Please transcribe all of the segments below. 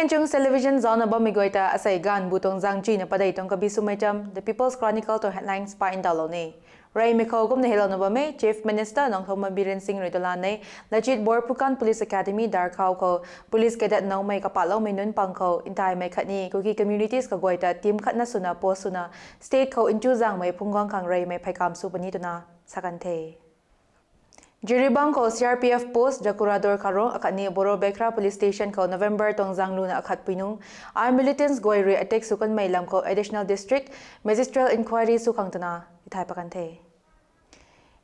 Chung television zona ba migoita asai gan butong zangchi na padai tong kabisu maitam The People's Chronicle to headlines pa indalo ni. Ray Mikho gum na hello na ba me Chief Minister nong Thoma Biren Singh Ridolan ne Lajit Borpukan Police Academy Darkhaw ko Police Cadet nong may kapalaw may nun pangko intay may khatni kuki communities ka goita team khat na suna po suna state ko inchu zang may punggang kang ray may paikam su panito na sakante. Jiribang ko CRPF post Jacurador Karong akani Boro Bekra Police Station ko November tong zanglu na akat pinung armed militants goy re attack sukan may lam ko additional district magistral inquiry sukang tana itay pakante.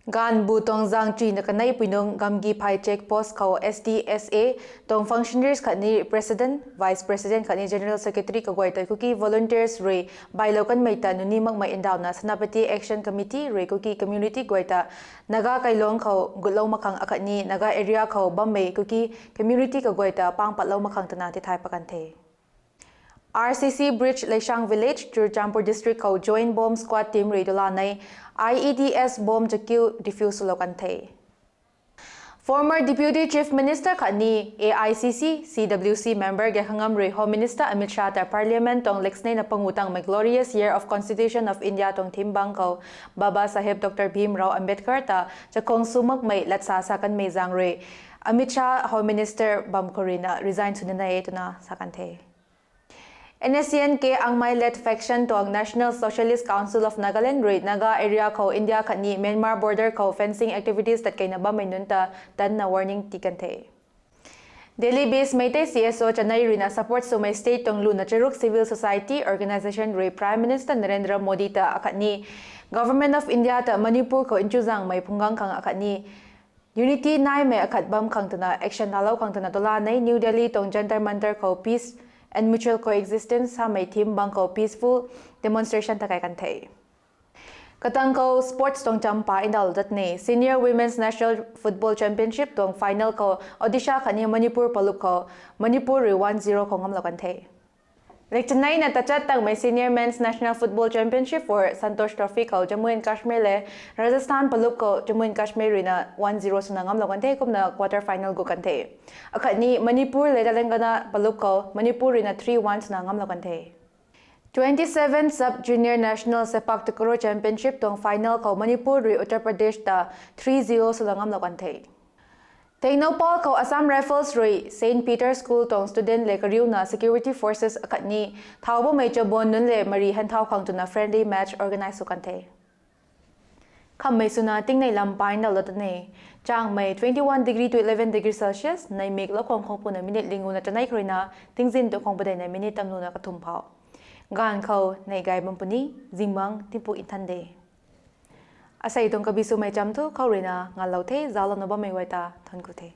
Gan butong zangchi na kanay pinung gamgi pai check post ko SDSA tong functionaries kani President, Vice President kani General Secretary kagoy tay kuki volunteers re bailokan may ta nunimang may indaw na Sanapati Action Committee re kuki community goita naga kailong ko gulaw makang akani naga area ko Bombay kuki community kagoita pangpatlaw makang tanati tay pakante. RCC Bridge Leishang Village, Churchampur District ko Joint Bomb Squad Team Redolanay IEDS bomb jakil defuse lokante. Former Deputy Chief Minister kani AICC CWC member gahangam re Home Minister Amit Shah ta Parliament tong lexnay na pangutang may glorious year of Constitution of India tong timbang ko Baba Sahib Dr. Bhim Rao Ambedkar ta jakong sumak may latsasakan may zang re Amit Shah Home Minister Bamkorina resign sunanay ito na sakante. NSCN ke ang may led faction to ang National Socialist Council of Nagaland rate naga area ko India kani Myanmar border ko fencing activities that kay naba may nunta dan na warning tikante. Daily base may tay CSO Chennai rina support so may state tong Luna Cheruk Civil Society Organization re Prime Minister Narendra Modi ta akani Government of India ta Manipur ko inchuzang may punggang kang akani Unity nai may akatbam kang tana action nalaw kang tana tolanay New Delhi tong Jantar Mantar ko peace and mutual coexistence sa may team bangko peaceful demonstration takay kantay. Katangko sports tong champa indal datne Senior Women's National Football Championship tong final ko Odisha kani Manipur palup ko Manipur 1-0 ko ngamlo kantay. Lekchanay na tachat tang may Senior Men's National Football Championship for Santosh Trophy ko Jammu and Kashmir le Rajasthan palup ko Jammu and Kashmir na 1-0 sunangam lokante kum na quarter final go kante. Akat ni Manipur le Telangana palup ko Manipur na 3-1 sunangam lokante. 27 Sub Junior National Sepak Takraw Championship tong final ko Manipur ri Uttar Pradesh ta 3-0 sunangam lokante. Tainopal ko Assam Rifles Roy St. Peter's School tong student le kariw na security forces akat ni tawbo may chabon nun le mari hantaw kang to na friendly match organize kante. Kam may sunating na ilampain na lotan ne. Chang may 21 degree to 11 degree Celsius na make lo kong po na minute lingo na tanay kro na tingzin to kong baday na minute tamno na katumpaw. Gaan ko na igay bampuni zingmang timpo intande. Asa itong kabiso may chamto kau rina ngalaw te zalo na ba may waita tan ko te.